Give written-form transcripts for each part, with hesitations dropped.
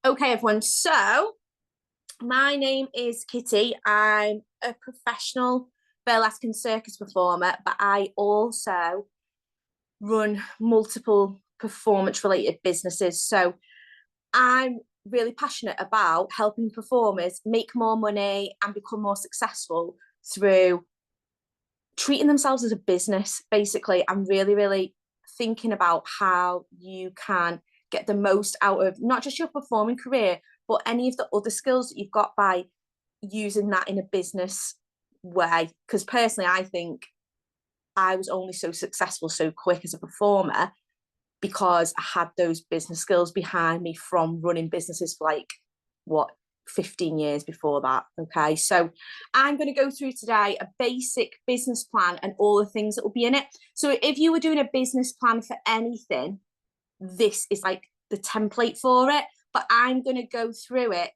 Okay, everyone. So my name is Kitty. I'm a professional burlesque and circus performer, but I also run multiple performance related businesses. So I'm really passionate about helping performers make more money and become more successful through treating themselves as a business. Basically, I'm really thinking about how you can get the most out of not just your performing career, but any of the other skills that you've got by using that in a business way. Because personally, I think I was only so successful so quick as a performer because I had those business skills behind me from running businesses for like what 15 years before that. Okay, so I'm going to go through today a basic business plan and all the things that will be in it. So if you were doing a business plan for anything, this is like the template for it, but I'm going to go through it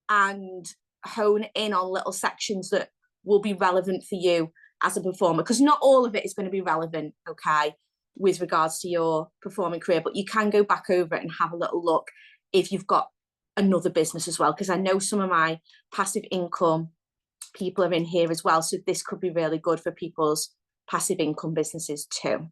and hone in on little sections that will be relevant for you as a performer, because not all of it is going to be relevant, okay, with regards to your performing career, but you can go back over it and have a little look if you've got another business as well, because I know some of my passive income people are in here as well, so this could be really good for people's passive income businesses too.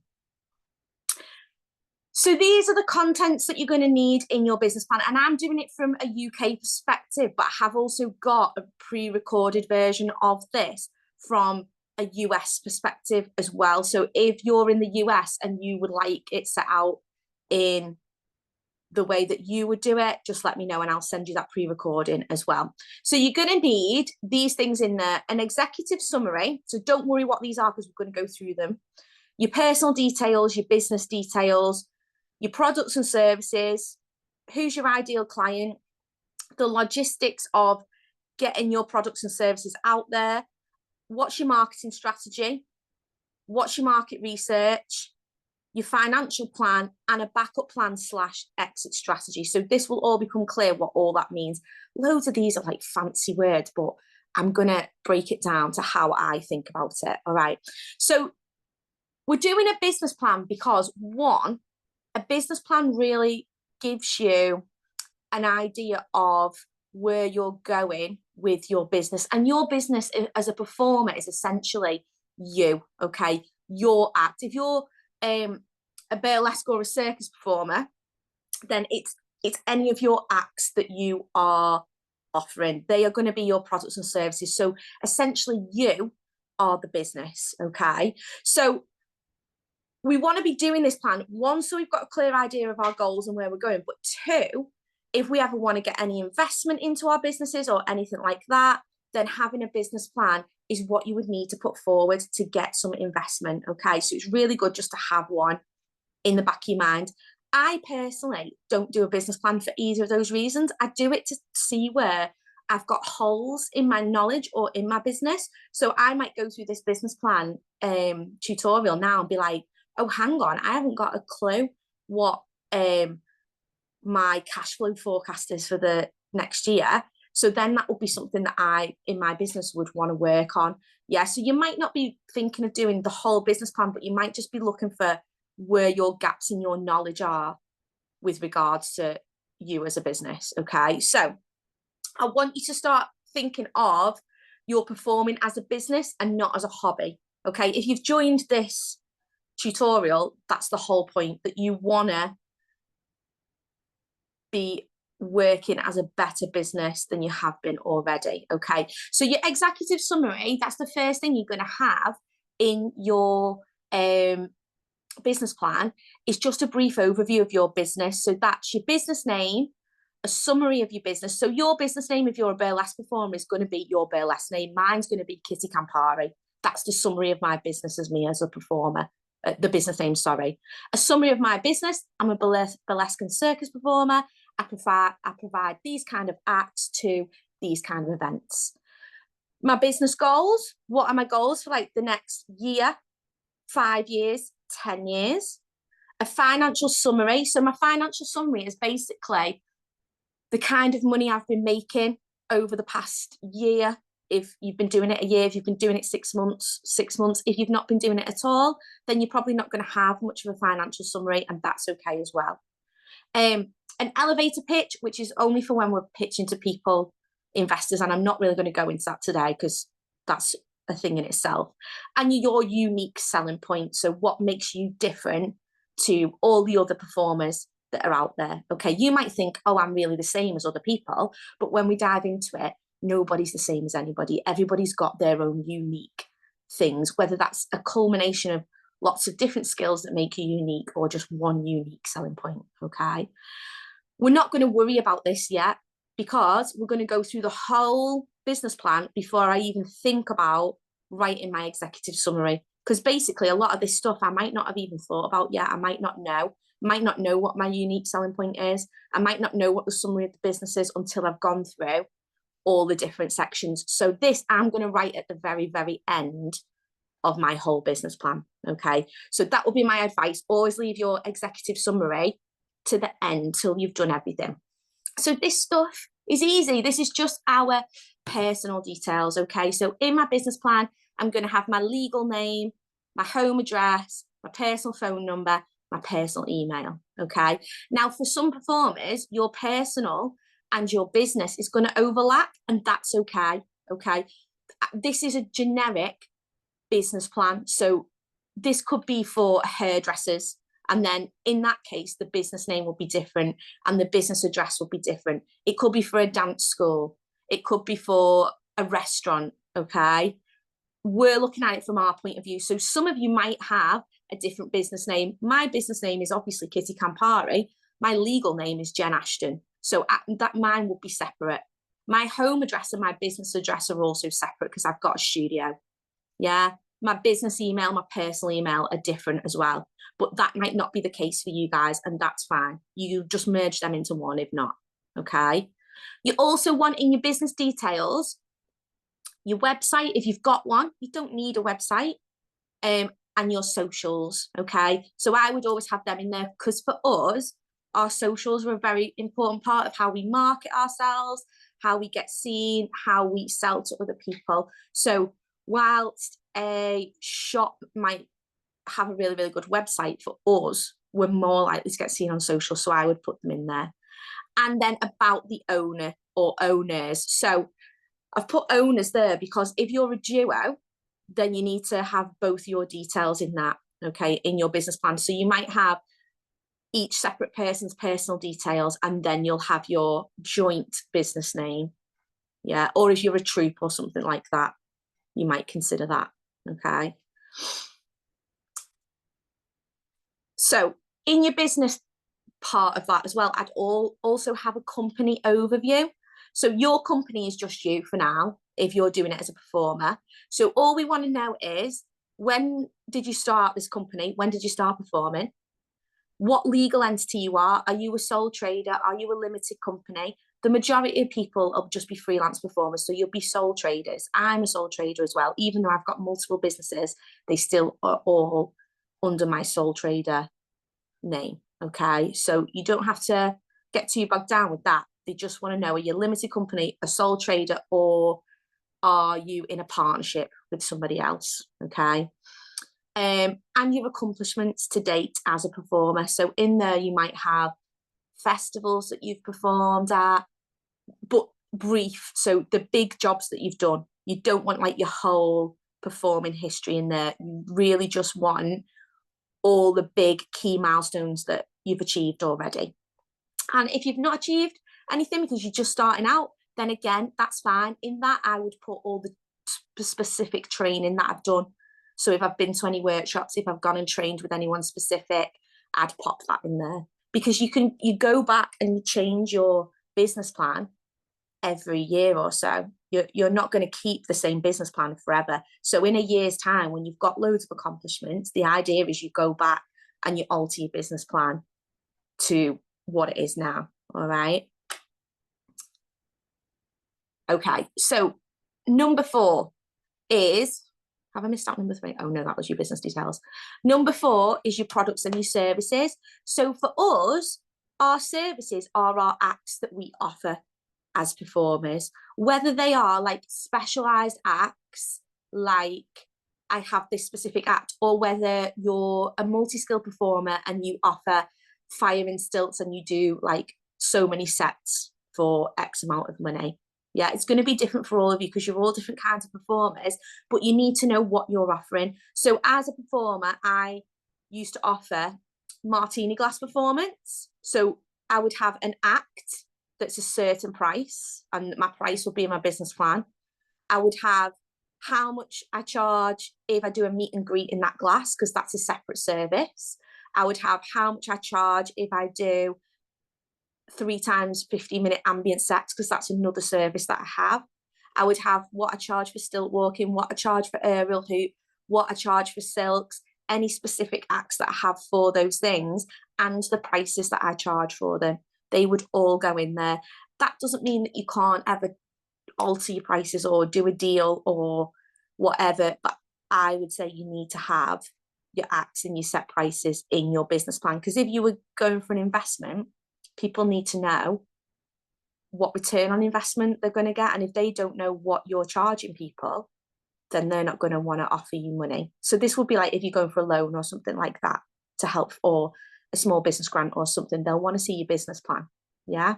So these are the contents that you're going to need in your business plan. And I'm doing it from a UK perspective, but I have also got a pre-recorded version of this from a US perspective as well. So if you're in the US and you would like it set out in the way that you would do it, just let me know and I'll send you that pre-recording as well. So you're going to need these things in there: an executive summary. So don't worry what these are, because we're going to go through them. Your personal details, your business details, your products and services, who's your ideal client, the logistics of getting your products and services out there, what's your marketing strategy, what's your market research, your financial plan, and a backup plan / exit strategy. So this will all become clear what all that means. Loads of these are like fancy words, but I'm going to break it down to how I think about it. All right. So we're doing a business plan because, one, a business plan really gives you an idea of where you're going with your business. And your business as a performer is essentially you, okay? Your act. If you're a burlesque or a circus performer, then it's any of your acts that you are offering. They are going to be your products and services. So essentially you are the business, okay? So we want to be doing this plan, one, so we've got a clear idea of our goals and where we're going, but two, if we ever want to get any investment into our businesses or anything like that, then having a business plan is what you would need to put forward to get some investment. Okay, so it's really good just to have one in the back of your mind. I personally don't do a business plan for either of those reasons. I do it to see where I've got holes in my knowledge or in my business. So I might go through this business plan tutorial now and be like, oh, hang on, I haven't got a clue what my cash flow forecast is for the next year. So then that would be something that I, in my business, would want to work on. Yeah, so you might not be thinking of doing the whole business plan, but you might just be looking for where your gaps in your knowledge are with regards to you as a business, okay? So I want you to start thinking of your performing as a business and not as a hobby, okay? If you've joined this tutorial, that's the whole point, that you want to be working as a better business than you have been already. Okay, so your executive summary, that's the first thing you're going to have in your business plan, is just a brief overview of your business. So that's your business name, a summary of your business. So your business name, if you're a burlesque performer, is going to be your burlesque name. Mine's going to be Kitty Campari. That's the summary of my business as me as a performer. The business name, sorry. A summary of my business: I'm a burlesque and circus performer. I provide these kind of acts to these kind of events. My business goals: what are my goals for like the next year, 5 years, 10 years? A financial summary. So my financial summary is basically the kind of money I've been making over the past year. If you've been doing it a year, if you've been doing it 6 months, 6 months. If you've not been doing it at all, then you're probably not going to have much of a financial summary, and that's okay as well. An elevator pitch, which is only for when we're pitching to people, investors, and I'm not really going to go into that today because that's a thing in itself. And your unique selling point, so what makes you different to all the other performers that are out there. Okay, you might think, oh, I'm really the same as other people, but when we dive into it, nobody's the same as anybody. Everybody's got their own unique things, whether that's a culmination of lots of different skills that make you unique or just one unique selling point. Okay, we're not going to worry about this yet because we're going to go through the whole business plan before I even think about writing my executive summary, because basically a lot of this stuff I might not have even thought about yet. I might not know what my unique selling point is. I might not know what the summary of the business is until I've gone through all the different sections. So this I'm going to write at the very, very end of my whole business plan. Okay, so that will be my advice. Always leave your executive summary to the end till you've done everything. So this stuff is easy. This is just our personal details. Okay, so in my business plan, I'm going to have my legal name, my home address, my personal phone number, my personal email. Okay, now for some performers, your personal and your business is going to overlap, and that's okay. Okay, this is a generic business plan, so this could be for hairdressers, and then in that case the business name will be different and the business address will be different. It could be for a dance school, it could be for a restaurant. Okay, we're looking at it from our point of view. So some of you might have a different business name. My business name is obviously Kitty Campari. My legal name is Jen Ashton, so that mine will be separate. My home address and my business address are also separate because I've got a studio. Yeah, my business email, my personal email are different as well, but that might not be the case for you guys, and that's fine. You just merge them into one if not. Okay, you also want in your business details your website if you've got one. You don't need a website, and your socials. Okay, so I would always have them in there because for us, our socials are a very important part of how we market ourselves, how we get seen, how we sell to other people. So whilst a shop might have a really, really good website, for us, we're more likely to get seen on social, so I would put them in there. And then about the owner or owners. So I've put owners there because if you're a duo, then you need to have both your details in that, okay, in your business plan. So you might have each separate person's personal details, and then you'll have your joint business name. Yeah, or if you're a troupe or something like that, you might consider that. Okay, so in your business part of that as well, I'd also have a company overview. So your company is just you for now if you're doing it as a performer. So all we want to know is, when did you start this company? When did you start performing? What legal entity you are? Are you a sole trader? Are you a limited company? The majority of people will just be freelance performers, so you'll be sole traders. I'm a sole trader as well. Even though I've got multiple businesses, they still are all under my sole trader name. Okay, so you don't have to get too bogged down with that. They just want to know, are you a limited company, a sole trader, or are you in a partnership with somebody else? Okay, and your accomplishments to date as a performer. So in there you might have festivals that you've performed at, but brief. So the big jobs that you've done. You don't want like your whole performing history in there. You really just want all the big key milestones that you've achieved already. And if you've not achieved anything because you're just starting out, then again, that's fine. In that, I would put all the specific training that I've done. So if I've been to any workshops, if I've gone and trained with anyone specific, I'd pop that in there, because you go back and you change your business plan every year or so. You're not going to keep the same business plan forever. So in a year's time, when you've got loads of accomplishments, the idea is you go back and you alter your business plan to what it is now. All right. Okay. So number 4 is, have I missed out number 3? Oh no, that was your business details. Number 4 is your products and your services. So for us, our services are our acts that we offer as performers, whether they are like specialized acts, like I have this specific act, or whether you're a multi-skill performer and you offer fire and stilts and you do like so many sets for X amount of money. Yeah, it's going to be different for all of you because you're all different kinds of performers, but you need to know what you're offering. So as a performer, I used to offer martini glass performance. So I would have an act that's a certain price, and my price will be in my business plan. I would have how much I charge if I do a meet and greet in that glass, because that's a separate service. I would have how much I charge if I do 3 times 15-minute ambient sets, because that's another service that I have. I would have what I charge for stilt walking, what I charge for aerial hoop, what I charge for silks, any specific acts that I have for those things, and the prices that I charge for them. They would all go in there. That doesn't mean that you can't ever alter your prices or do a deal or whatever, but I would say you need to have your acts and your set prices in your business plan, because if you were going for an investment, people need to know what return on investment they're going to get, and if they don't know what you're charging people, then they're not going to want to offer you money. So this would be like if you're going for a loan or something like that to help, or a small business grant or something, they'll want to see your business plan. Yeah.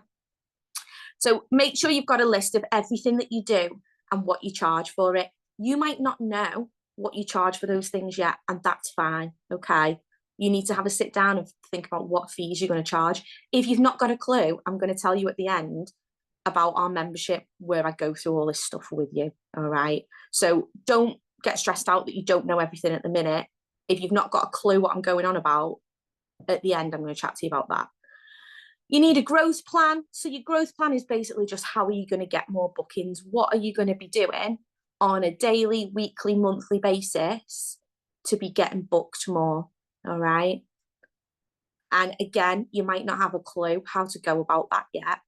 So make sure you've got a list of everything that you do and what you charge for it. You might not know what you charge for those things yet, and that's fine. Okay. You need to have a sit down and think about what fees you're going to charge. If you've not got a clue, I'm going to tell you at the end about our membership where I go through all this stuff with you. All right. So don't get stressed out that you don't know everything at the minute. If you've not got a clue what I'm going on about, at the end, I'm going to chat to you about that. You need a growth plan. So your growth plan is basically just how are you going to get more bookings? What are you going to be doing on a daily, weekly, monthly basis to be getting booked more? All right. And again, you might not have a clue how to go about that yet.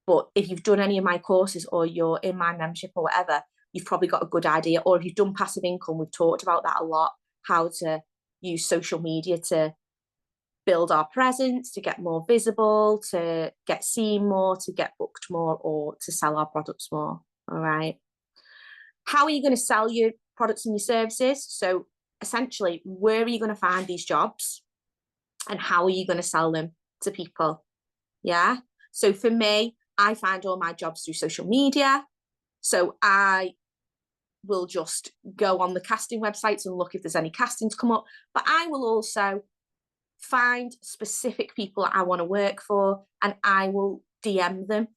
But if you've done any of my courses or you're in my membership or whatever, you've probably got a good idea. Or if you've done passive income, we've talked about that a lot, how to use social media to build our presence, to get more visible, to get seen more, to get booked more, or to sell our products more. All right. How are you going to sell your products and your services? So essentially, where are you going to find these jobs and how are you going to sell them to people? Yeah. So for me, I find all my jobs through social media. So I will just go on the casting websites and look if there's any castings come up, but I will also find specific people I want to work for, and I will DM them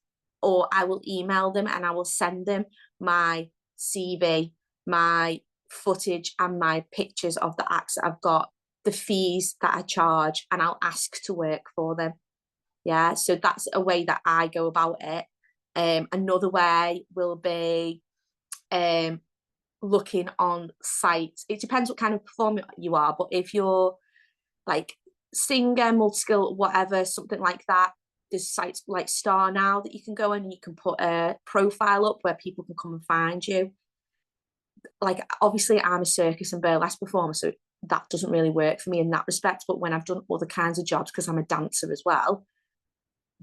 or I will email them and I will send them my CV, my footage and my pictures of the acts that I've got, the fees that I charge, and I'll ask to work for them. Yeah, so that's a way that I go about it. Another way will be looking on sites. It depends what kind of performer you are, but if you're like singer, multi-skill, whatever, something like that, there's sites like Star Now that you can go in and you can put a profile up where people can come and find you. Like, obviously I'm a circus and burlesque performer, so that doesn't really work for me in that respect, but when I've done other kinds of jobs, because I'm a dancer as well,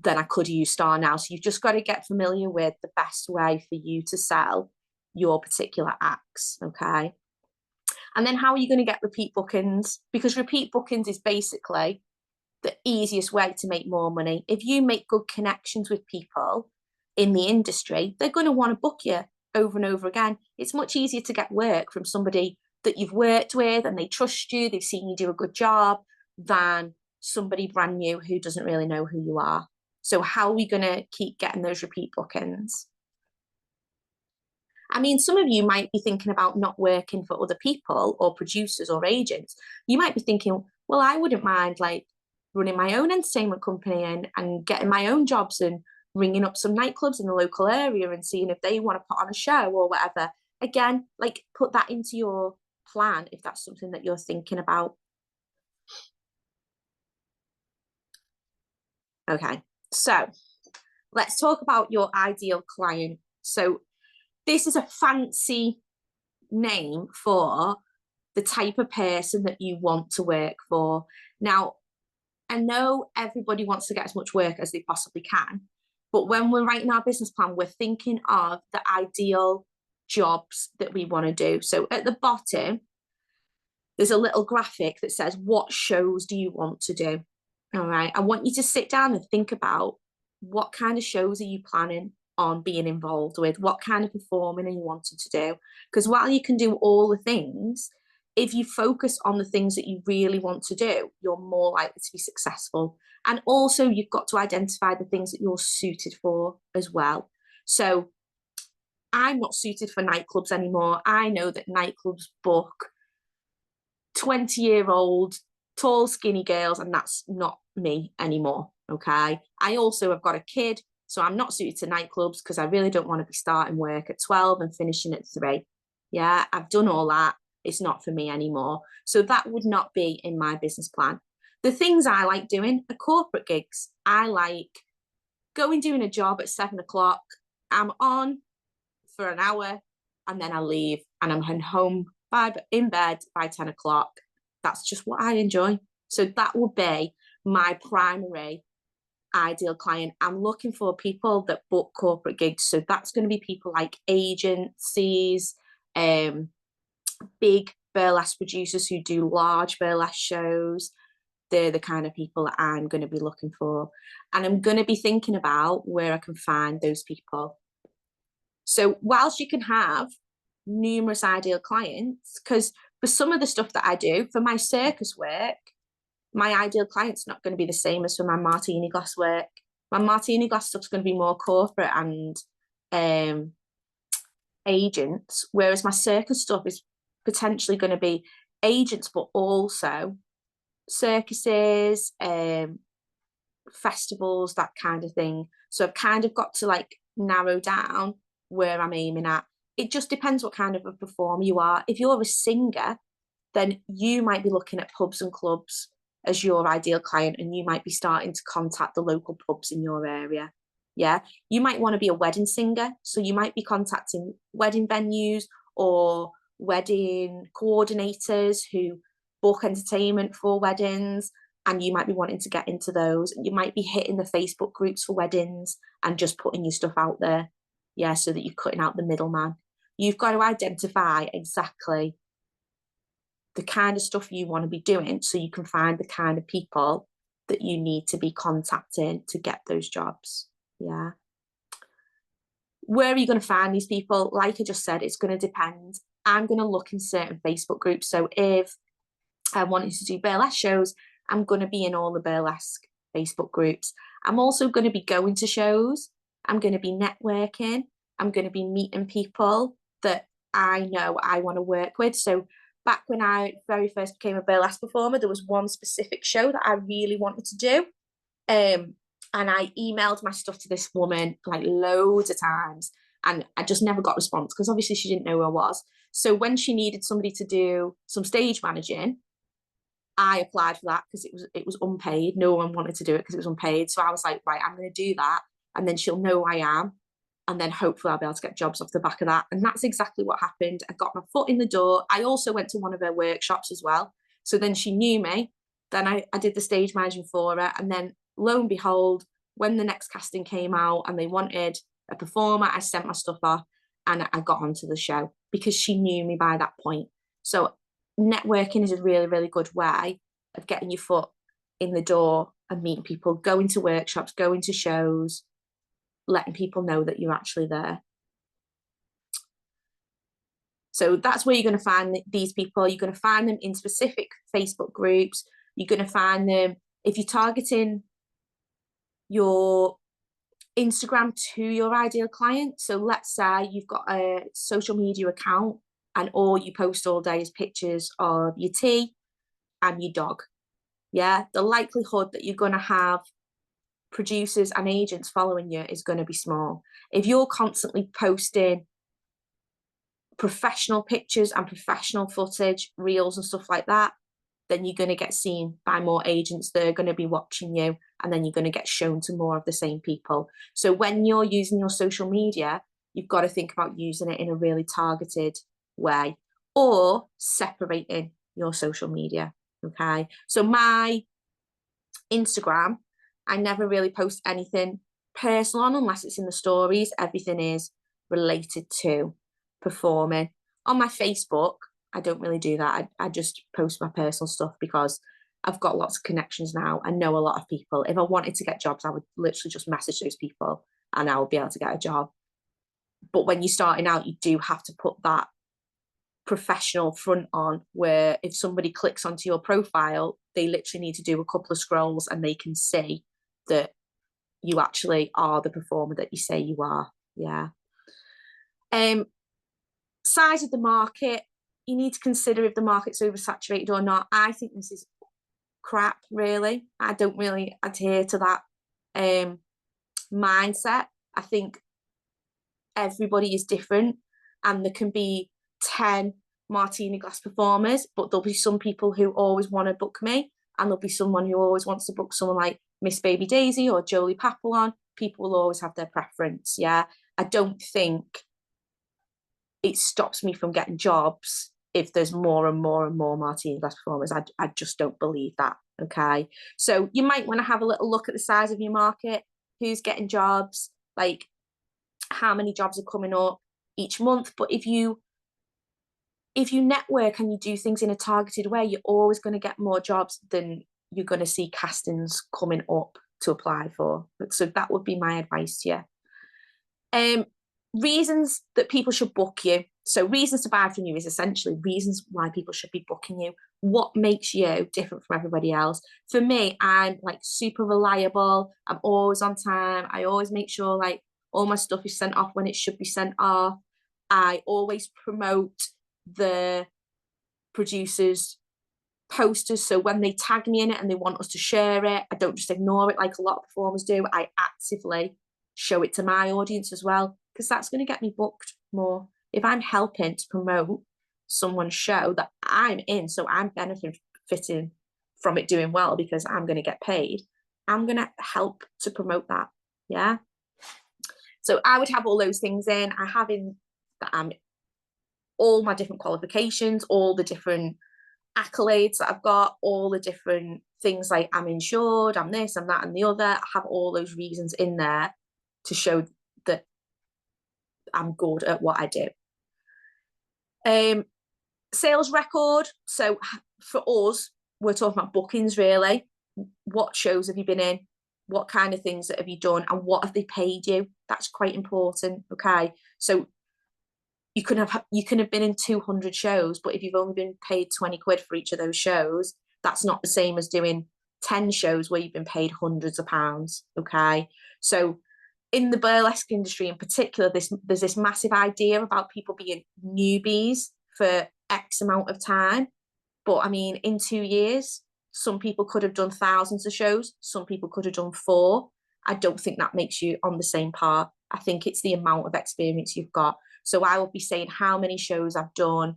then I could use Star Now. So you've just got to get familiar with the best way for you to sell your particular acts. Okay. And then how are you going to get repeat bookings? Because repeat bookings is basically the easiest way to make more money. If you make good connections with people in the industry, they're going to want to book you over and over again. It's much easier to get work from somebody that you've worked with and they trust you, they've seen you do a good job, than somebody brand new who doesn't really know who you are. So how are we going to keep getting those repeat bookings? I mean, some of you might be thinking about not working for other people or producers or agents. You might be thinking, well, I wouldn't mind like running my own entertainment company and getting my own jobs and ringing up some nightclubs in the local area and seeing if they want to put on a show or whatever. Again, like put that into your plan if that's something that you're thinking about. Okay, so let's talk about your ideal client. So this is a fancy name for the type of person that you want to work for. Now, I know everybody wants to get as much work as they possibly can, but when we're writing our business plan, we're thinking of the ideal jobs that we want to do. So at the bottom, there's a little graphic that says, what shows do you want to do? All right. I want you to sit down and think about what kind of shows are you planning on being involved with? What kind of performing are you wanting to do? Because while you can do all the things, if you focus on the things that you really want to do, you're more likely to be successful. And also, you've got to identify the things that you're suited for as well. So, I'm not suited for nightclubs anymore. I know that nightclubs book 20-year-old tall, skinny girls, and that's not me anymore. Okay. I also have got a kid, so I'm not suited to nightclubs because I really don't want to be starting work at 12 and finishing at 3. Yeah, I've done all that. It's not for me anymore. So that would not be in my business plan. The things I like doing are corporate gigs. I like going doing a job at 7 o'clock. I'm on for an hour and then I leave and I'm home in bed by 10 o'clock. That's just what I enjoy. So that would be my primary ideal client. I'm looking for people that book corporate gigs. So that's going to be people like agencies, big burlesque producers who do large burlesque shows. They're the kind of people that I'm going to be looking for. And I'm going to be thinking about where I can find those people. So whilst you can have numerous ideal clients, because for some of the stuff that I do, for my circus work, my ideal client's not going to be the same as for my martini glass work. My martini glass stuff's going to be more corporate and agents, whereas my circus stuff is potentially going to be agents, but also circuses, festivals, that kind of thing. So I've kind of got to like narrow down where I'm aiming at. It just depends what kind of a performer you are. If you're a singer, then you might be looking at pubs and clubs as your ideal client, and you might be starting to contact the local pubs in your area. Yeah, you might want to be a wedding singer, so you might be contacting wedding venues or wedding coordinators who book entertainment for weddings, and you might be wanting to get into those. You might be hitting the Facebook groups for weddings and just putting your stuff out there, yeah, so that you're cutting out the middleman. You've got to identify exactly the kind of stuff you want to be doing so you can find the kind of people that you need to be contacting to get those jobs. Yeah. Where are you going to find these people? Like I just said, it's going to depend. I'm going to look in certain Facebook groups. So if I wanted to do burlesque shows, I'm going to be in all the burlesque Facebook groups. I'm also going to be going to shows. I'm going to be networking. I'm going to be meeting people that I know I want to work with. So back when I very first became a burlesque performer, there was one specific show that I really wanted to do. And I emailed my stuff to this woman like loads of times, and I just never got a response because obviously she didn't know who I was. So when she needed somebody to do some stage managing, I applied for that because it was unpaid. No one wanted to do it because it was unpaid. So I was like, right, I'm going to do that, and then she'll know who I am, and then hopefully I'll be able to get jobs off the back of that. And that's exactly what happened. I got my foot in the door. I also went to one of her workshops as well. So then she knew me. Then I did the stage managing for her, and then lo and behold, when the next casting came out and they wanted a performer, I sent my stuff off and I got onto the show because she knew me by that point. So networking is a really, really good way of getting your foot in the door and meeting people, going to workshops, going to shows, letting people know that you're actually there. So that's where you're going to find these people. You're going to find them in specific Facebook groups. You're going to find them if you're targeting your Instagram to your ideal client. So let's say you've got a social media account and all you post all day is pictures of your tea and your dog. Yeah, the likelihood that you're going to have producers and agents following you is going to be small. If you're constantly posting professional pictures and professional footage, reels and stuff like that, then you're going to get seen by more agents. They're going to be watching you, and then you're going to get shown to more of the same people. So when you're using your social media, you've got to think about using it in a really targeted way or separating your social media. Okay. So my Instagram, I never really post anything personal on unless it's in the stories. Everything is related to performing. On my Facebook, I don't really do that. I just post my personal stuff because I've got lots of connections now. I know a lot of people. If I wanted to get jobs, I would literally just message those people and I would be able to get a job. But when you're starting out, you do have to put that professional front on, where if somebody clicks onto your profile, they literally need to do a couple of scrolls and they can see that you actually are the performer that you say you are. Yeah. Size of the market, you need to consider if the market's oversaturated or not. I think this is crap, really. I don't really adhere to that mindset. I think everybody is different, and there can be 10 martini glass performers, but there'll be some people who always want to book me, and there'll be someone who always wants to book someone like Miss Baby Daisy or Jolie Papillon. People will always have their preference. Yeah, I don't think it stops me from getting jobs if there's more and more and more martini glass performers. I just don't believe that. Okay, so you might want to have a little look at the size of your market, who's getting jobs, like how many jobs are coming up each month. But if you network and you do things in a targeted way, you're always going to get more jobs than you're going to see castings coming up to apply for. So that would be my advice to you. Reasons that people should book you. So reasons to buy from you is essentially reasons why people should be booking you. What makes you different from everybody else? For me, I'm like super reliable. I'm always on time. I always make sure like all my stuff is sent off when it should be sent off. I always promote the producers' posters, so when they tag me in it and they want us to share it, I don't just ignore it like a lot of performers do. I actively show it to my audience as well, because that's going to get me booked more. If I'm helping to promote someone's show that I'm in, so I'm benefiting from it doing well because I'm going to get paid, I'm going to help to promote that. Yeah. So I would have all those things in. I have in that I'm all my different qualifications, all the different accolades that I've got, all the different things like I'm insured, I'm this, I'm that, and the other. I have all those reasons in there to show that I'm good at what I do. Sales record. So for us, we're talking about bookings really. What shows have you been in? What kind of things that have you done, and what have they paid you? That's quite important. Okay, so you can have been in 200 shows, but if you've only been paid 20 quid for each of those shows, that's not the same as doing 10 shows where you've been paid hundreds of pounds. Okay, so in the burlesque industry in particular, there's this massive idea about people being newbies for X amount of time. But I mean, in 2 years, some people could have done thousands of shows, some people could have done 4. I don't think that makes you on the same par. I think it's the amount of experience you've got. So I would be saying how many shows I've done,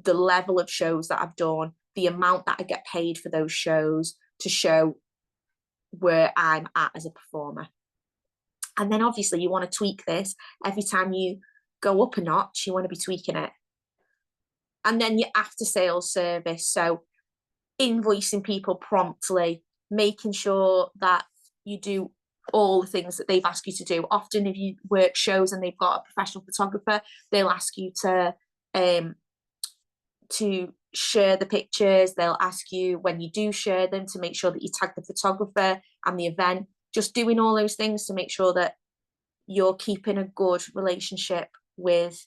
the level of shows that I've done, the amount that I get paid for those shows, to show where I'm at as a performer. And then obviously you want to tweak this. Every time you go up a notch, you want to be tweaking it. And then your after sales service. So invoicing people promptly, making sure that you do all the things that they've asked you to do. Often if you work shows and they've got a professional photographer, they'll ask you to share the pictures. They'll ask you when you do share them to make sure that you tag the photographer and the event. Just doing all those things to make sure that you're keeping a good relationship with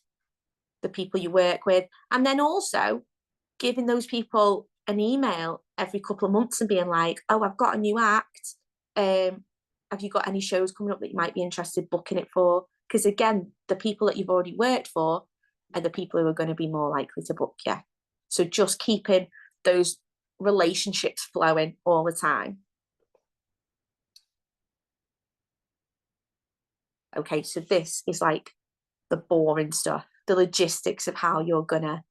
the people you work with. And then also giving those people an email every couple of months and being like, oh, I've got a new act. Have you got any shows coming up that you might be interested booking it for? Because again, the people that you've already worked for are the people who are going to be more likely to book you. So just keeping those relationships flowing all the time. Okay, so this is like the boring stuff, the logistics of how you're going to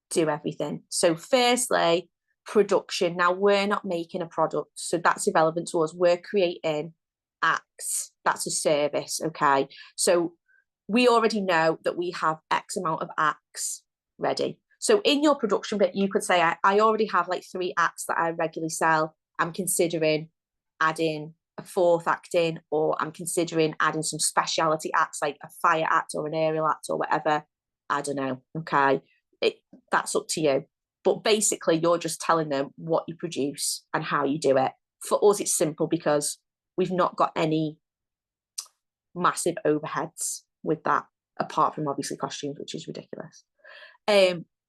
do everything. So firstly, production. Now, we're not making a product, so that's irrelevant to us. We're creating acts. That's a service, okay? So we already know that we have X amount of acts ready. So in your production bit, you could say, I already have like 3 acts that I regularly sell. I'm considering adding a 4th act in, or I'm considering adding some speciality acts like a fire act or an aerial act or whatever. I don't know, okay? That's up to you. But basically, you're just telling them what you produce and how you do it. For us, it's simple because we've not got any massive overheads with that, apart from obviously costumes, which is ridiculous.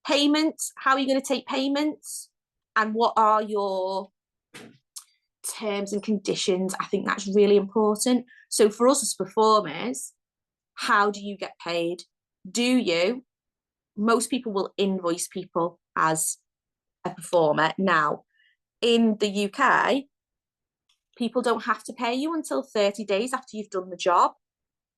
Payments, how are you going to take payments? And what are your terms and conditions? I think that's really important. So for us as performers, how do you get paid? Most people will invoice people as a performer. Now, in the UK, people don't have to pay you until 30 days after you've done the job,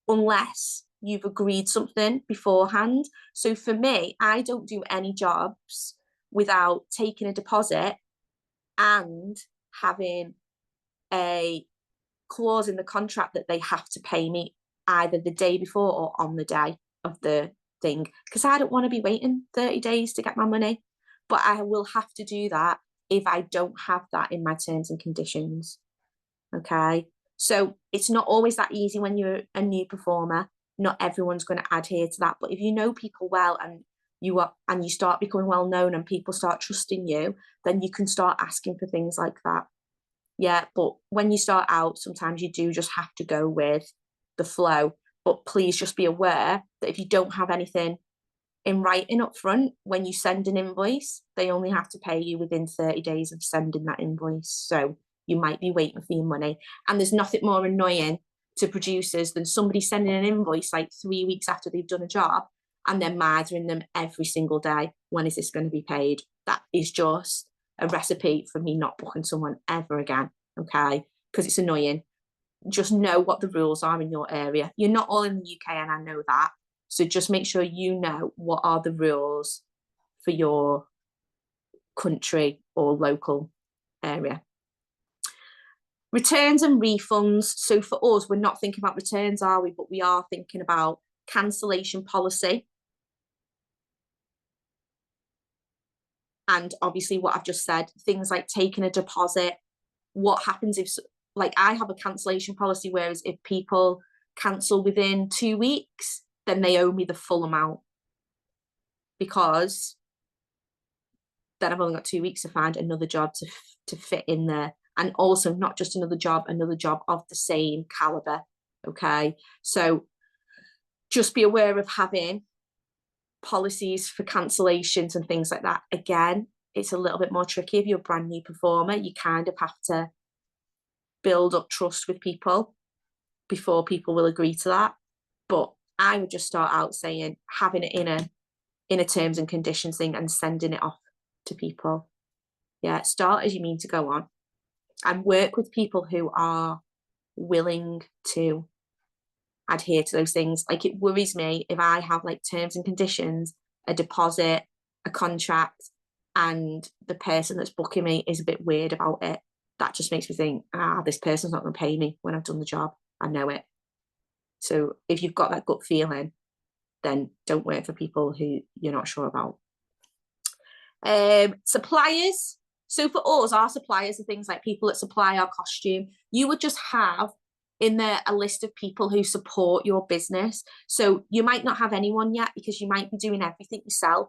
unless you've agreed something beforehand. So for me, I don't do any jobs without taking a deposit and having a clause in the contract that they have to pay me either the day before or on the day of the thing, because I don't want to be waiting 30 days to get my money. But I will have to do that if I don't have that in my terms and conditions. Okay, so it's not always that easy when you're a new performer. Not everyone's going to adhere to that, but if you know people well and you start becoming well known and people start trusting you, then you can start asking for things like that. Yeah, but when you start out, sometimes you do just have to go with the flow. But please just be aware that if you don't have anything in writing up front, when you send an invoice, they only have to pay you within 30 days of sending that invoice. So you might be waiting for your money. And there's nothing more annoying to producers than somebody sending an invoice like 3 weeks after they've done a job and then mithering them every single day. When is this going to be paid? That is just a recipe for me not booking someone ever again, okay? Because it's annoying. Just know what the rules are in your area. You're not all in the UK, and I know that. So just make sure you know what are the rules for your country or local area. Returns and refunds. So for us, we're not thinking about returns, are we? But we are thinking about cancellation policy. And obviously what I've just said, things like taking a deposit. What happens if, like, I have a cancellation policy, whereas if people cancel within 2 weeks, then they owe me the full amount, because then I've only got 2 weeks to find another job to fit in there. And also not just another job of the same caliber. Okay, so just be aware of having policies for cancellations and things like that. Again, it's a little bit more tricky if you're a brand new performer. You kind of have to build up trust with people before people will agree to that. But I would just start out saying, having it in a terms and conditions thing and sending it off to people. Yeah, start as you mean to go on, and work with people who are willing to adhere to those things. Like, it worries me if I have like terms and conditions, a deposit, a contract, and the person that's booking me is a bit weird about it. That just makes me think, this person's not going to pay me when I've done the job. I know it. So if you've got that gut feeling, then don't work for people who you're not sure about. Suppliers. So for us, our suppliers are things like people that supply our costume. You would just have in there a list of people who support your business. So you might not have anyone yet because you might be doing everything yourself.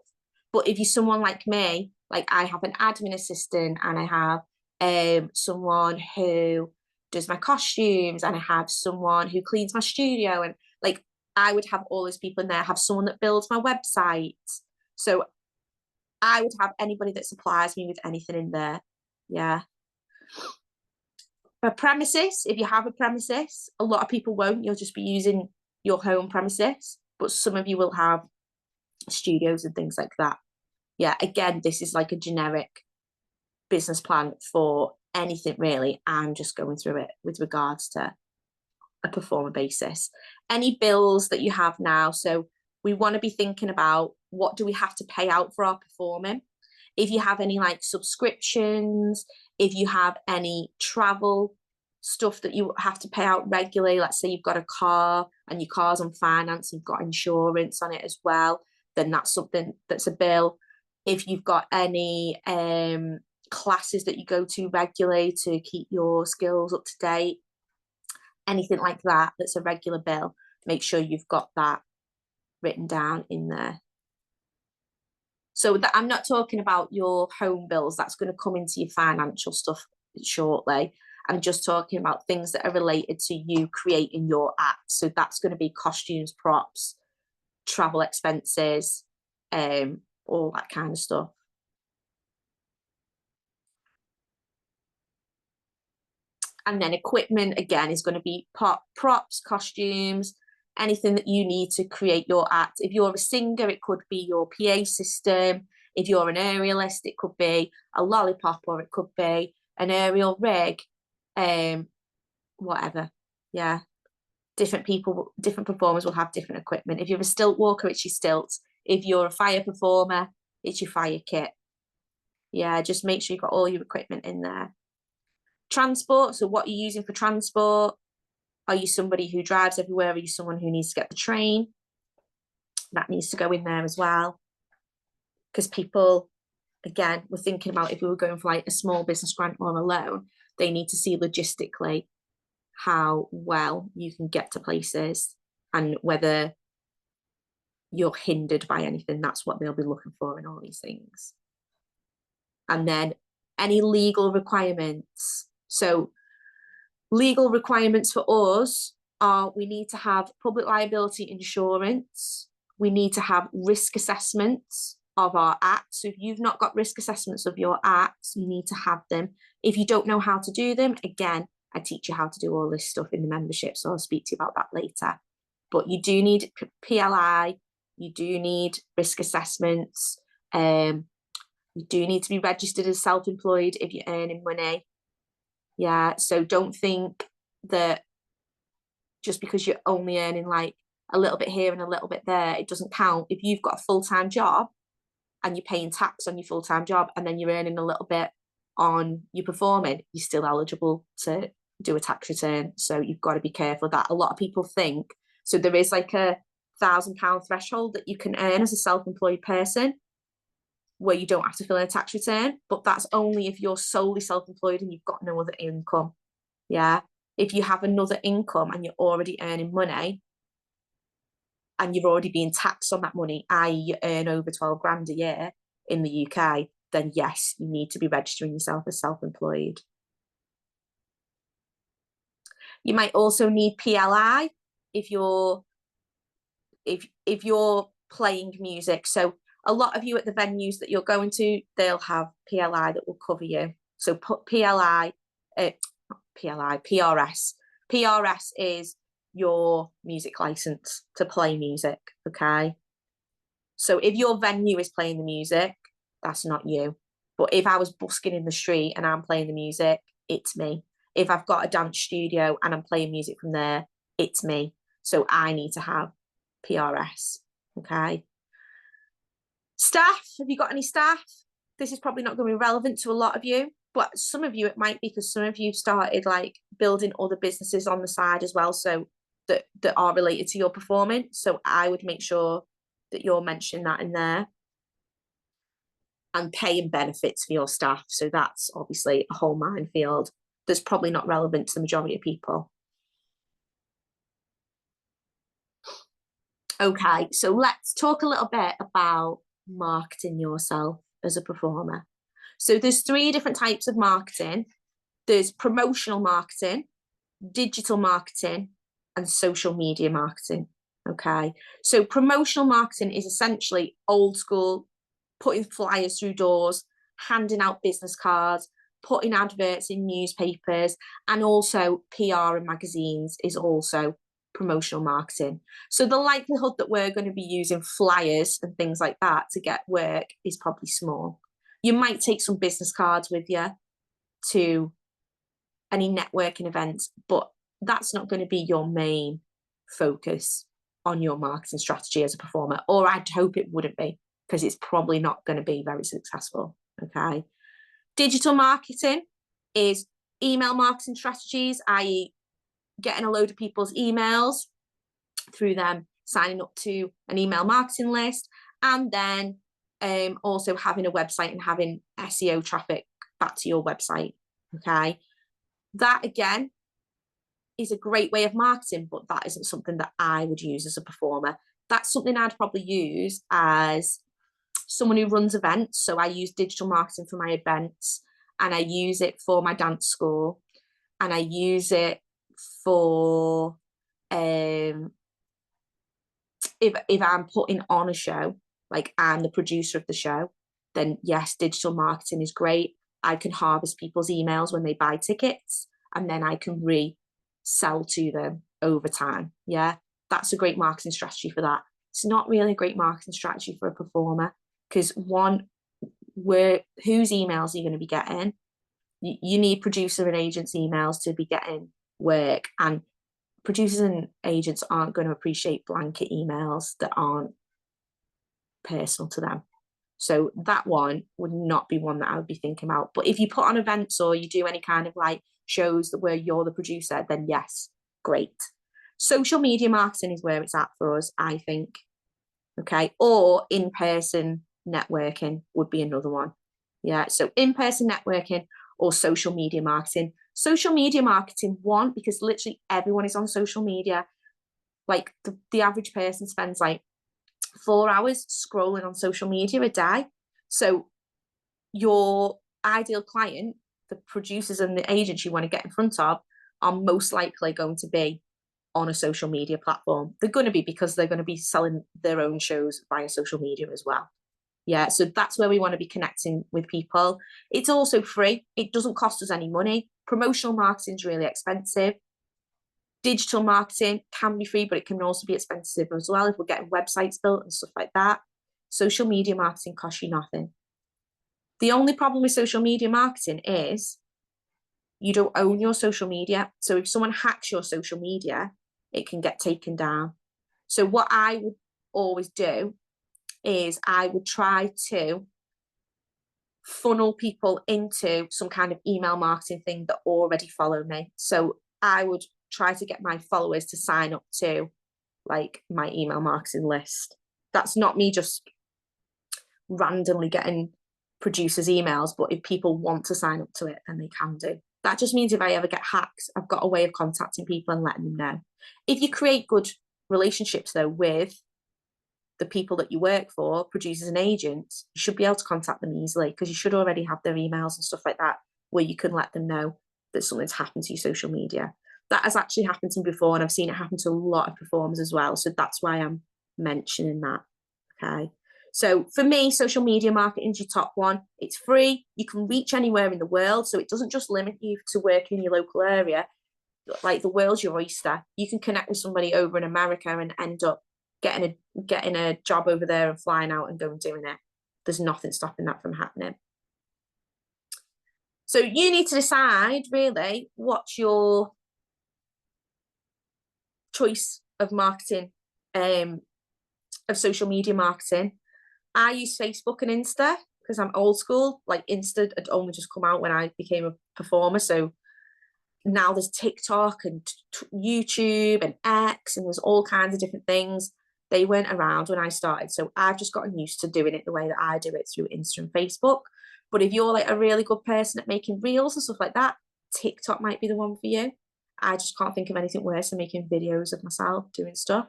But if you're someone like me, like I have an admin assistant, and I have someone who does my costumes, and I have someone who cleans my studio, and like I would have all those people in there. I have someone that builds my website. So I would have anybody that supplies me with anything in there. Yeah. A premises, if you have a premises, a lot of people won't. You'll just be using your home premises, but some of you will have studios and things like that. Yeah, again, this is like a generic business plan for anything really. I'm just going through it with regards to a performer basis. Any bills that you have now. So we want to be thinking about, what do we have to pay out for our performing? If you have any like subscriptions, if you have any travel stuff that you have to pay out regularly, let's say you've got a car and your car's on finance, you've got insurance on it as well, then that's something that's a bill. If you've got any classes that you go to regularly to keep your skills up to date, anything like that that's a regular bill, make sure you've got that written down in there. So that I'm not talking about your home bills. That's going to come into your financial stuff shortly. I'm just talking about things that are related to you creating your act. So that's going to be costumes, props, travel expenses, all that kind of stuff. And then equipment, again, is going to be props, costumes, anything that you need to create your act. If you're a singer, it could be your PA system. If you're an aerialist, it could be a lollipop, or it could be an aerial rig, whatever. Yeah. Different people, different performers will have different equipment. If you're a stilt walker, it's your stilts. If you're a fire performer, it's your fire kit. Yeah, just make sure you've got all your equipment in there. Transport, so what are you using for transport? Are you somebody who drives everywhere? Are you someone who needs to get the train? That needs to go in there as well. Because people, again, we're thinking about if we were going for like a small business grant or a loan, they need to see logistically how well you can get to places and whether you're hindered by anything. That's what they'll be looking for in all these things. And then any legal requirements. So legal requirements for us are we need to have public liability insurance. We need to have risk assessments of our acts. So if you've not got risk assessments of your acts, you need to have them. If you don't know how to do them, again, I teach you how to do all this stuff in the membership, so I'll speak to you about that later. But you do need PLI, you do need risk assessments, you do need to be registered as self-employed if you're earning money. Yeah, so don't think that just because you're only earning like a little bit here and a little bit there, it doesn't count. If you've got a full-time job and you're paying tax on your full-time job and then you're earning a little bit on your performing, you're still eligible to do a tax return. So you've got to be careful of that. A lot of people think, so there is like a £1,000 threshold that you can earn as a self-employed person where you don't have to fill in a tax return, but that's only if you're solely self-employed and you've got no other income. Yeah. If you have another income and you're already earning money and you're already being taxed on that money, i.e. you earn over 12 grand a year in the UK, then yes, you need to be registering yourself as self-employed. You might also need PLI if you're playing music. So a lot of you at the venues that you're going to, they'll have PLI that will cover you. So put PRS. PRS is your music license to play music, okay? So if your venue is playing the music, that's not you. But if I was busking in the street and I'm playing the music, it's me. If I've got a dance studio and I'm playing music from there, it's me. So I need to have PRS, okay? Staff, have you got any staff? This is probably not going to be relevant to a lot of you, but some of you it might be, because some of you started like building other businesses on the side as well, so that are related to your performance. So I would make sure that you're mentioning that in there. And paying benefits for your staff. So that's obviously a whole minefield that's probably not relevant to the majority of people. Okay, so let's talk a little bit about marketing yourself as a performer. So there's 3 different types of marketing. There's promotional marketing, digital marketing, and social media marketing. Okay, so promotional marketing is essentially old school, putting flyers through doors, handing out business cards, putting adverts in newspapers, and also PR and magazines is also promotional marketing. So the likelihood that we're going to be using flyers and things like that to get work is probably small. You might take some business cards with you to any networking events, but that's not going to be your main focus on your marketing strategy as a performer, or I'd hope it wouldn't be, because it's probably not going to be very successful. Okay. Digital marketing is email marketing strategies, i.e. getting a load of people's emails through them signing up to an email marketing list, and then also having a website and having SEO traffic back to your website. Okay. That again is a great way of marketing, but that isn't something that I would use as a performer. That's something I'd probably use as someone who runs events. So I use digital marketing for my events, and I use it for my dance school, and I use it for if I'm putting on a show, like I'm the producer of the show, then yes, digital marketing is great. I can harvest people's emails when they buy tickets, and then I can resell to them over time. Yeah, that's a great marketing strategy for that. It's not really a great marketing strategy for a performer, because one, whose emails are you going to be getting? You need producer and agents' emails to be getting work, and producers and agents aren't going to appreciate blanket emails that aren't personal to them. So that one would not be one that I would be thinking about. But if you put on events or you do any kind of like shows where you're the producer, then yes, great. Social media marketing is where it's at for us, I think. Okay. Or in-person networking would be another one. Yeah. So in-person networking or social media marketing. Social media marketing, one, because literally everyone is on social media. Like the average person spends like 4 hours scrolling on social media a day. So your ideal client, the producers and the agents you want to get in front of, are most likely going to be on a social media platform. They're going to be, because they're going to be selling their own shows via social media as well. Yeah, so that's where we want to be connecting with people. It's also free. It doesn't cost us any money. Promotional marketing is really expensive. Digital marketing can be free, but it can also be expensive as well if we're getting websites built and stuff like that. Social media marketing costs you nothing. The only problem with social media marketing is you don't own your social media. So if someone hacks your social media, it can get taken down. So what I would always do is I would try to funnel people into some kind of email marketing thing that already follow me. So I would try to get my followers to sign up to like my email marketing list. That's not me just randomly getting producers' emails, but if people want to sign up to it, then they can do. That just means if I ever get hacked, I've got a way of contacting people and letting them know. If you create good relationships though with the people that you work for, producers and agents, you should be able to contact them easily, because you should already have their emails and stuff like that, where you can let them know that something's happened to your social media. That has actually happened to me before, and I've seen it happen to a lot of performers as well. So that's why I'm mentioning that. Okay. So for me, social media marketing is your top one. It's free. You can reach anywhere in the world. So it doesn't just limit you to working in your local area. Like the world's your oyster. You can connect with somebody over in America and end up getting a job over there and flying out and going doing it. There's nothing stopping that from happening. So you need to decide really what's your choice of marketing, of social media marketing. I use Facebook and Insta because I'm old school. Like Insta had only just come out when I became a performer. So now there's TikTok and YouTube and X, and there's all kinds of different things. They weren't around when I started. So I've just gotten used to doing it the way that I do it, through Insta and Facebook. But if you're like a really good person at making reels and stuff like that, TikTok might be the one for you. I just can't think of anything worse than making videos of myself doing stuff,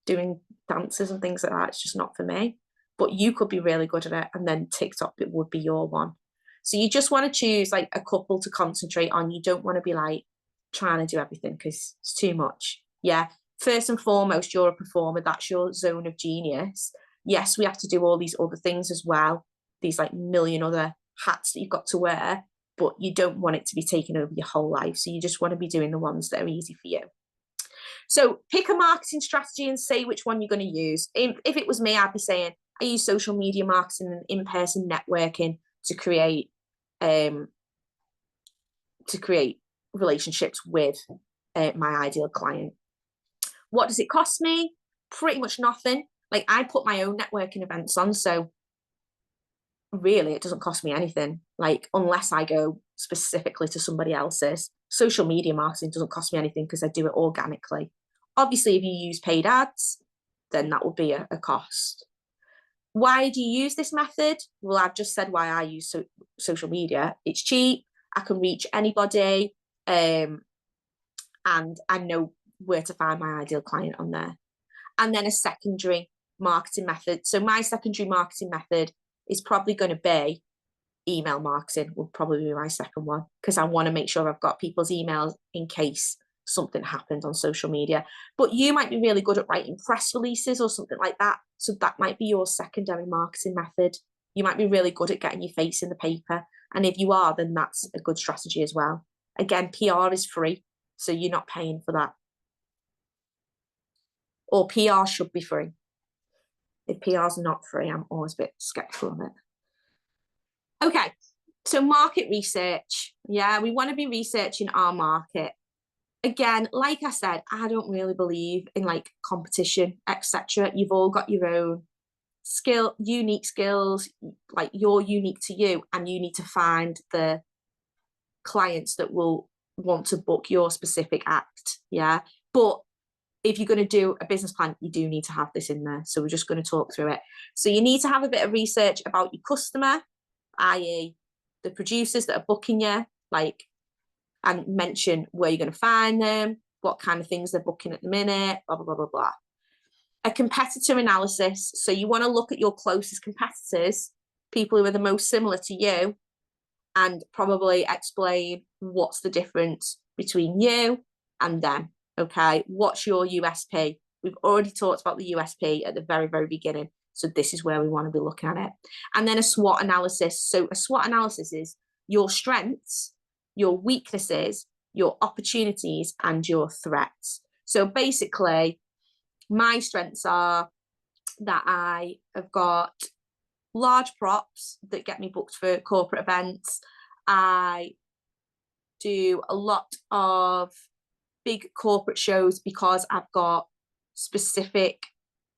doing dances and things like that. It's just not for me. But you could be really good at it, and then TikTok it would be your one. So you just want to choose like a couple to concentrate on. You don't want to be like trying to do everything, because it's too much. Yeah. First and foremost, you're a performer. That's your zone of genius. Yes, we have to do all these other things as well. These like million other hats that you've got to wear, but you don't want it to be taking over your whole life. So you just want to be doing the ones that are easy for you. So pick a marketing strategy and say which one you're going to use. If it was me, I'd be saying I use social media marketing and in-person networking to create relationships with my ideal client. What does it cost me? Pretty much nothing. Like I put my own networking events on, so really it doesn't cost me anything, like unless I go specifically to somebody else's. Social media marketing doesn't cost me anything because I do it organically. Obviously, if you use paid ads, then that would be a cost. Why do you use this method? Well, I've just said why I use social media. It's cheap. I can reach anybody, and I know where to find my ideal client on there. And then a secondary marketing method. So my secondary marketing method is probably going to be email marketing, would probably be my second one, because I want to make sure I've got people's emails in case something happened on social media. But you might be really good at writing press releases or something like that. So that might be your secondary marketing method. You might be really good at getting your face in the paper. And if you are, then that's a good strategy as well. Again, PR is free, so you're not paying for that. Or PR should be free. If PR is not free, I'm always a bit skeptical of it. Okay, so market research. Yeah, we want to be researching our market. Again, like I said, I don't really believe in like competition, etc. You've all got your own unique skills, like you're unique to you, and you need to find the clients that will want to book your specific act. Yeah, but if you're going to do a business plan, you do need to have this in there. So we're just going to talk through it. So you need to have a bit of research about your customer, i.e. the producers that are booking you, like, and mention where you're going to find them, what kind of things they're booking at the minute, blah, blah, blah, blah, blah. A competitor analysis. So you want to look at your closest competitors, people who are the most similar to you, and probably explain what's the difference between you and them. Okay, what's your USP? We've already talked about the USP at the very, very beginning. So this is where we want to be looking at it. And then a SWOT analysis. So a SWOT analysis is your strengths, your weaknesses, your opportunities, and your threats. So basically, my strengths are that I have got large props that get me booked for corporate events. I do a lot of big corporate shows because I've got specific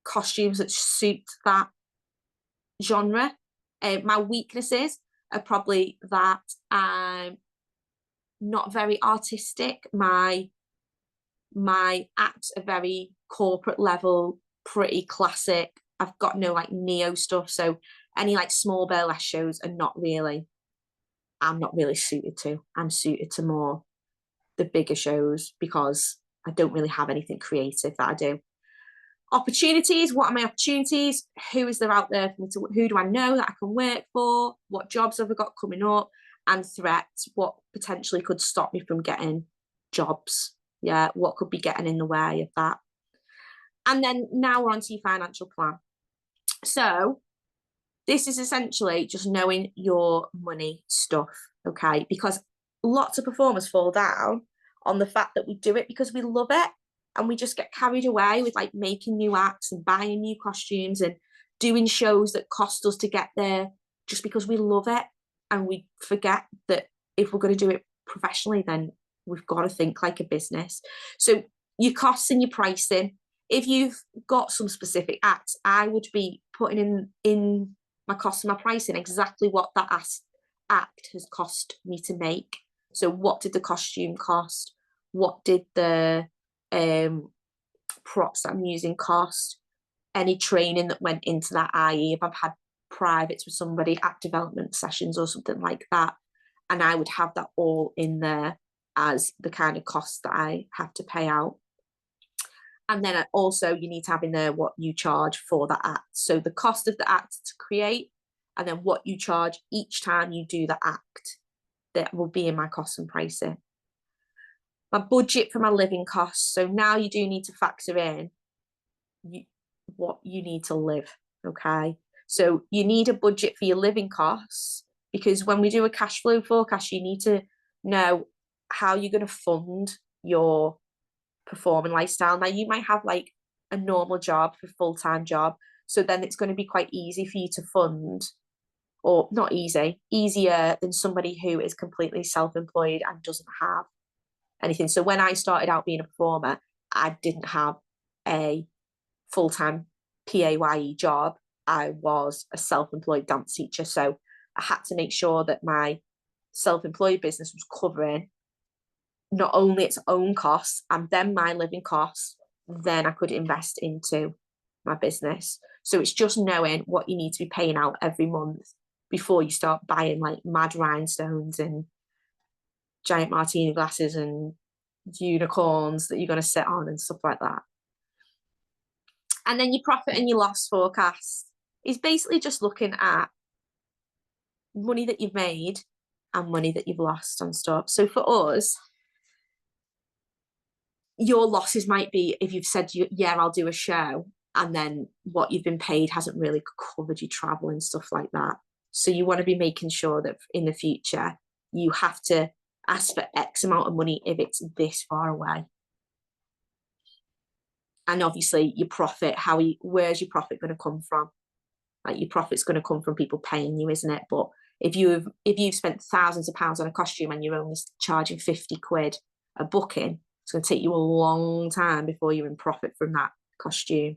costumes that suit that genre. My weaknesses are probably that I'm not very artistic. My acts are very corporate level, pretty classic. I've got no like neo stuff, so any like small burlesque shows are I'm not really suited to. I'm suited to more the bigger shows because I don't really have anything creative that I do. Opportunities, what are my opportunities? Who is there out there for me to, who do I know that I can work for? What jobs have I got coming up? And threats, what potentially could stop me from getting jobs? Yeah, what could be getting in the way of that? And then now we're on to your financial plan. So this is essentially just knowing your money stuff, okay? Because lots of performers fall down on the fact that we do it because we love it, and we just get carried away with like making new acts and buying new costumes and doing shows that cost us to get there just because we love it. And we forget that if we're going to do it professionally, then we've got to think like a business. So your costs and your pricing, if you've got some specific acts, I would be putting in my costs and my pricing exactly what that act has cost me to make. So what did the costume cost? What did the props that I'm using cost? Any training that went into that, i.e. if I've had privates with somebody, act development sessions or something like that, and I would have that all in there as the kind of costs that I have to pay out. And then also you need to have in there what you charge for that act. So the cost of the act to create, and then what you charge each time you do the act, that will be in my costs and pricing. My budget for my living costs. So now you do need to factor in what you need to live, okay? So you need a budget for your living costs, because when we do a cash flow forecast, you need to know how you're going to fund your performing lifestyle. Now you might have like a normal job, a full-time job, so then it's going to be quite easy for you to fund, or not easy, easier than somebody who is completely self-employed and doesn't have anything. So when I started out being a performer, I didn't have a full-time PAYE job. I was a self-employed dance teacher, so I had to make sure that my self-employed business was covering not only its own costs and then my living costs, then I could invest into my business. So it's just knowing what you need to be paying out every month before you start buying like mad rhinestones and giant martini glasses and unicorns that you're going to sit on and stuff like that. And then your profit and your loss forecast is basically just looking at money that you've made and money that you've lost on stuff. So for us, your losses might be if you've said, yeah, I'll do a show, and then what you've been paid hasn't really covered your travel and stuff like that. So you want to be making sure that in the future, you have to ask for X amount of money if it's this far away. And obviously your profit, where's your profit going to come from? Like, your profit's going to come from people paying you, isn't it? But if you've spent thousands of pounds on a costume and you're only charging 50 quid a booking, it's going to take you a long time before you're in profit from that costume.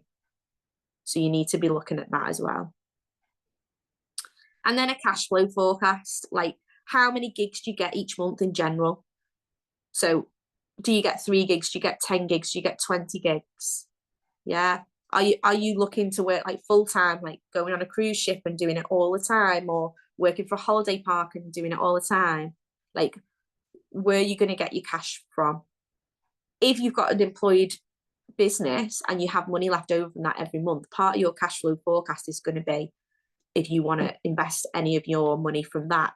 So you need to be looking at that as well. And then a cash flow forecast, like how many gigs do you get each month in general? So do you get 3 gigs? Do you get 10 gigs? Do you get 20 gigs? Yeah. Are you looking to work like full time, like going on a cruise ship and doing it all the time, or working for a holiday park and doing it all the time? Like, where are you going to get your cash from? If you've got an employed business and you have money left over from that every month, part of your cash flow forecast is going to be if you want to invest any of your money from that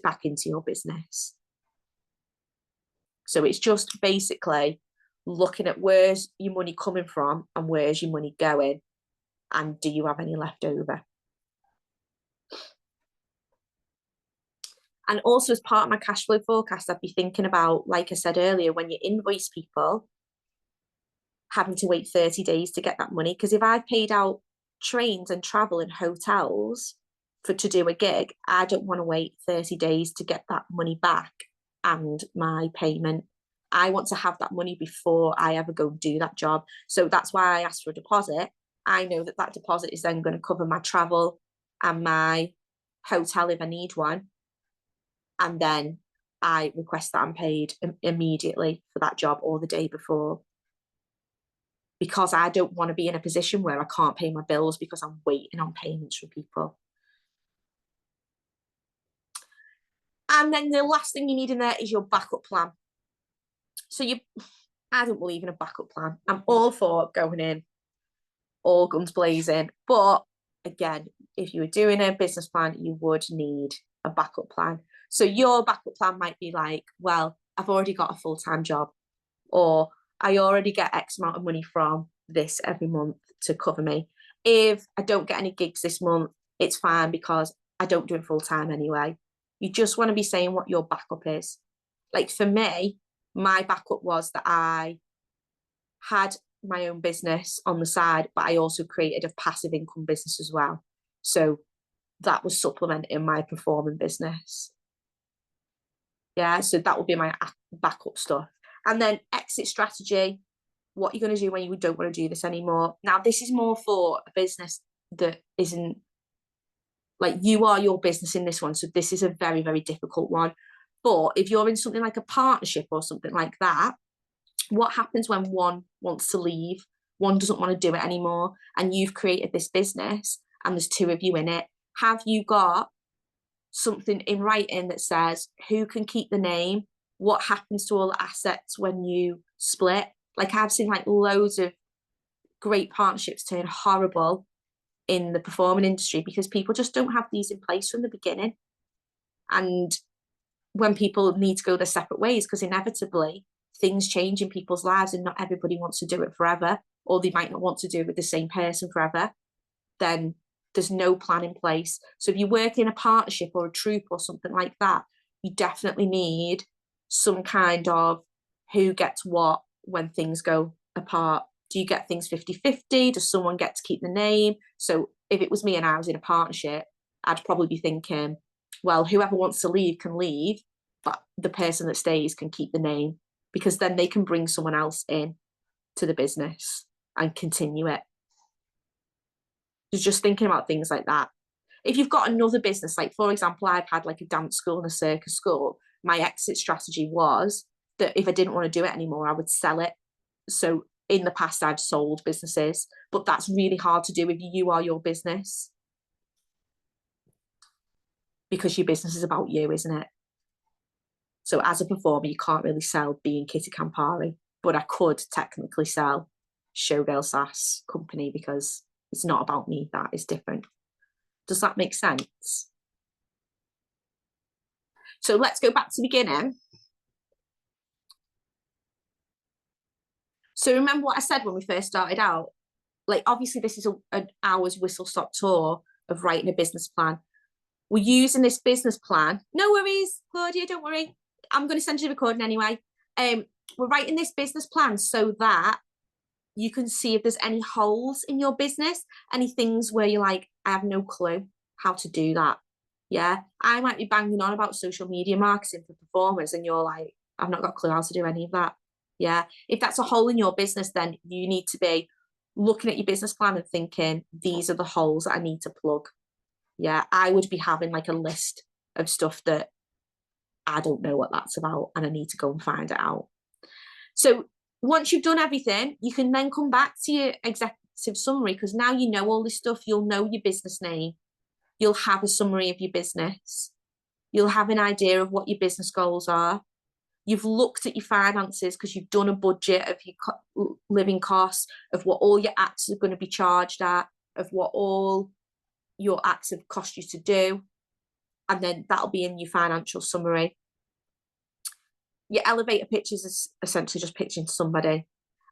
back into your business. So it's just basically looking at where's your money coming from and where's your money going, and do you have any left over? And also, as part of my cash flow forecast, I'd be thinking about, like I said earlier, when you invoice people, having to wait 30 days to get that money. Because if I've paid out trains and travel and hotels to do a gig, I don't want to wait 30 days to get that money back and my payment. I want to have that money before I ever go do that job. So that's why I asked for a deposit. I know that that deposit is then going to cover my travel and my hotel if I need one. And then I request that I'm paid immediately for that job or the day before. Because I don't want to be in a position where I can't pay my bills because I'm waiting on payments from people. And then the last thing you need in there is your backup plan. So I don't believe in a backup plan. I'm all for going in, all guns blazing. But again, if you were doing a business plan, you would need a backup plan. So your backup plan might be like, well, I've already got a full-time job, or I already get X amount of money from this every month to cover me. If I don't get any gigs this month, it's fine because I don't do it full time anyway. You just want to be saying what your backup is. Like for me, my backup was that I had my own business on the side, but I also created a passive income business as well. So that was supplementing my performing business. Yeah, so that would be my backup stuff. And then exit strategy, what you're going to do when you don't want to do this anymore. Now, this is more for a business that isn't, like, you are your business in this one. So this is a very, very difficult one. But if you're in something like a partnership or something like that, what happens when one wants to leave, one doesn't want to do it anymore, and you've created this business and there's 2 of you in it? Have you got something in writing that says who can keep the name? What happens to all the assets when you split? Like, I've seen like loads of great partnerships turn horrible in the performing industry because people just don't have these in place from the beginning. And when people need to go their separate ways, because inevitably things change in people's lives and not everybody wants to do it forever, or they might not want to do it with the same person forever, then there's no plan in place. So if you work in a partnership or a troupe or something like that, you definitely need some kind of who gets what when things go apart. Do you get things 50-50? Does someone get to keep the name? So if it was me and I was in a partnership, I'd probably be thinking, well, whoever wants to leave can leave, but the person that stays can keep the name, because then they can bring someone else in to the business and continue it. Just thinking about things like that. If you've got another business, like for example, I've had like a dance school and a circus school, my exit strategy was that if I didn't want to do it anymore, I would sell it. So in the past, I've sold businesses, but that's really hard to do if you are your business, because your business is about you, isn't it? So as a performer, you can't really sell being Kitty Campari, but I could technically sell Showgirl Sass company because it's not about me. That is different. Does that make sense? So let's go back to the beginning. So remember what I said when we first started out? Like, obviously this is an hour's whistle-stop tour of writing a business plan. We're using this business plan. No worries, Claudia, don't worry. I'm going to send you the recording anyway. We're writing this business plan so that you can see if there's any holes in your business, any things where you're like, I have no clue how to do that. Yeah, I might be banging on about social media marketing for performers and you're like, I've not got a clue how to do any of that. Yeah, if that's a hole in your business, then you need to be looking at your business plan and thinking, these are the holes that I need to plug. Yeah, I would be having like a list of stuff that I don't know what that's about and I need to go and find it out. So once you've done everything, you can then come back to your executive summary, because now you know all this stuff. You'll know your business name. You'll have a summary of your business. You'll have an idea of what your business goals are. You've looked at your finances because you've done a budget of your living costs, of what all your acts are going to be charged at, of what all your acts have cost you to do. And then that'll be in your financial summary. Your elevator pitches is essentially just pitching to somebody,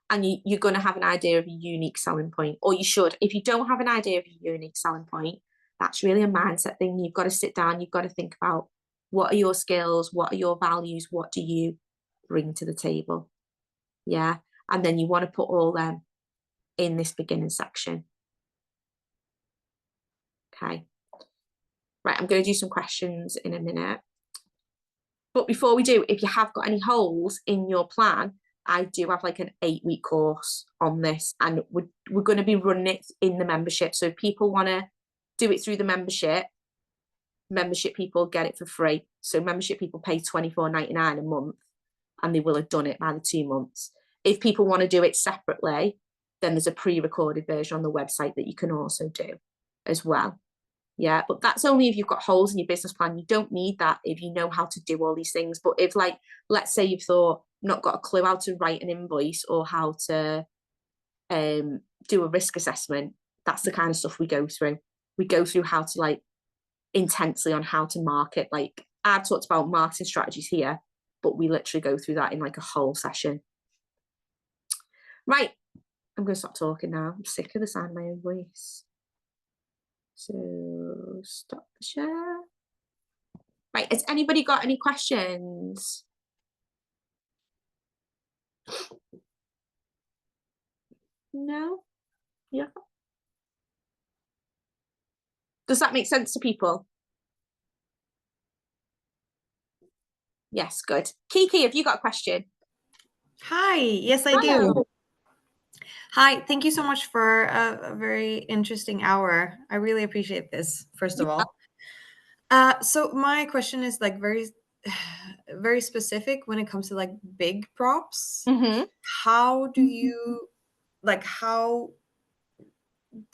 and you're going to have an idea of a unique selling point, or you should. If you don't have an idea of a unique selling point, that's really a mindset thing. You've got to sit down, you've got to think about, what are your skills, what are your values, what do you bring to the table? Yeah, and then you want to put all them in this beginning section. Okay, right, I'm going to do some questions in a minute. But before we do, if you have got any holes in your plan, I do have like an 8-week course on this, and we're going to be running it in the membership. So if people want to do it through the membership people get it for free. So membership people pay $24.99 a month, and they will have done it by the 2 months. If people want to do it separately, then there's a pre-recorded version on the website that you can also do as well. Yeah, but that's only if you've got holes in your business plan. You don't need that if you know how to do all these things. But if, like, let's say you've not got a clue how to write an invoice or how to do a risk assessment, that's the kind of stuff we go through. We go through how to, like, intensely on how to market. Like, I've talked about marketing strategies here, but we literally go through that in like a whole session. Right, I'm going to stop talking now. I'm sick of the sound of my own voice. So stop the share. Right, has anybody got any questions? No? Yeah. Does that make sense to people? Yes, good. Kiki, have you got a question? Hi, yes, I do. Hi, thank you so much for a very interesting hour. I really appreciate this, first of all. So my question is like very specific when it comes to like big props. Mm-hmm. How do you, like, how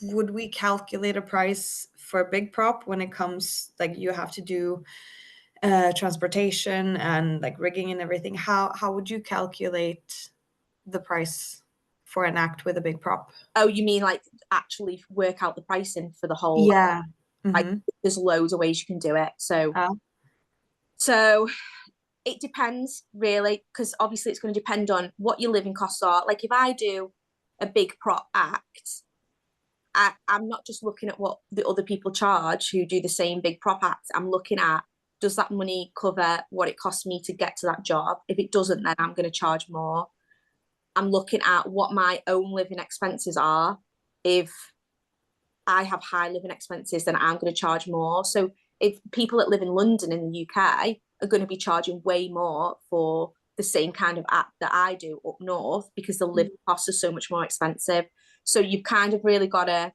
would we calculate a price for a big prop when it comes, like, you have to do transportation and like rigging and everything? How would you calculate the price for an act with a big prop? Oh, you mean like actually work out the pricing for the whole? Yeah. Like, there's loads of ways you can do it. So it depends really, because obviously it's going to depend on what your living costs are. Like, if I do a big prop act, I'm not just looking at what the other people charge who do the same big prop act. I'm looking at, does that money cover what it costs me to get to that job? If it doesn't, then I'm going to charge more. I'm looking at what my own living expenses are. If I have high living expenses, then I'm going to charge more. So if people that live in London in the UK are going to be charging way more for the same kind of act that I do up north, because the living costs are so much more expensive. So you've kind of really got to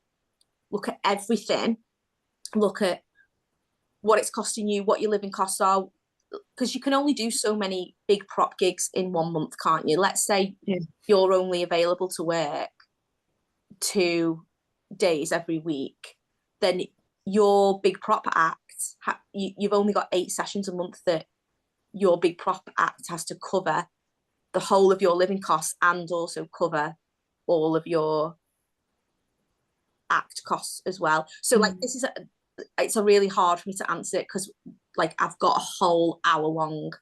look at everything, look at what it's costing you, what your living costs are, because you can only do so many big prop gigs in 1 month, can't you? Let's say you're only available to work 2 days every week, then your big prop act, you've only got 8 sessions a month that your big prop act has to cover the whole of your living costs and also cover all of your act costs as well. So like, this is it's a really hard for me to answer it, because like I've got a whole hour long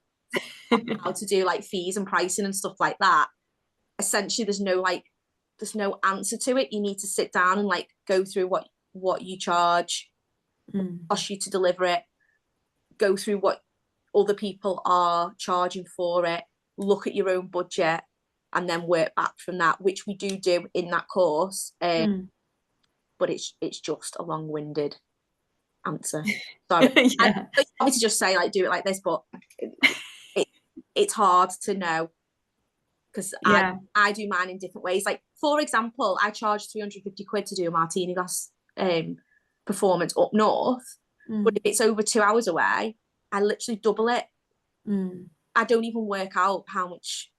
how to do like fees and pricing and stuff like that. Essentially, there's no answer to it. You need to sit down and like go through what you charge, cost you to deliver it, go through what other people are charging for it, look at your own budget, and then work back from that, which we do in that course. But it's just a long-winded answer. Sorry. Yeah. I want to just say like do it like this, but it's hard to know because I do mine in different ways. Like for example, I charge 350 quid to do a martini glass performance up north, but if it's over 2 hours away, I literally double it. I don't even work out how much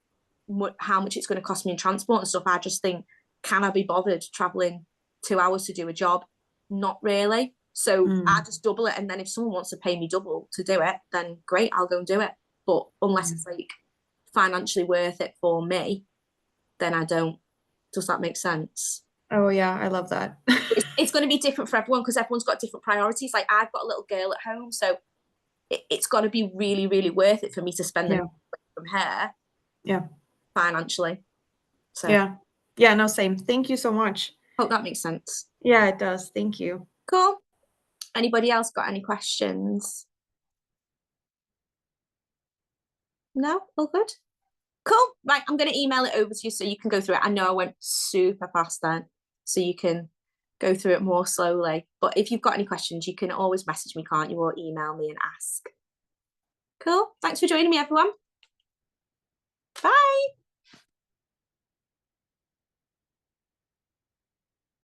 it's going to cost me in transport and stuff. I just think, can I be bothered traveling 2 hours to do a job? Not really. So I just double it, and then if someone wants to pay me double to do it, then great, I'll go and do it. But unless it's like financially worth it for me, then I don't. Does that make sense? Oh yeah, I love that. It's going to be different for everyone because everyone's got different priorities. Like I've got a little girl at home, so it's got to be really, really worth it for me to spend the money from her. Yeah. Financially. So yeah, no, same. Thank you so much. Hope that makes sense. Yeah, it does. Thank you. Cool. Anybody else got any questions? No? All good? Cool. Right, I'm going to email it over to you so you can go through it. I know I went super fast then, so you can go through it more slowly. But if you've got any questions, you can always message me, can't you, or email me and ask. Cool. Thanks for joining me, everyone. Bye.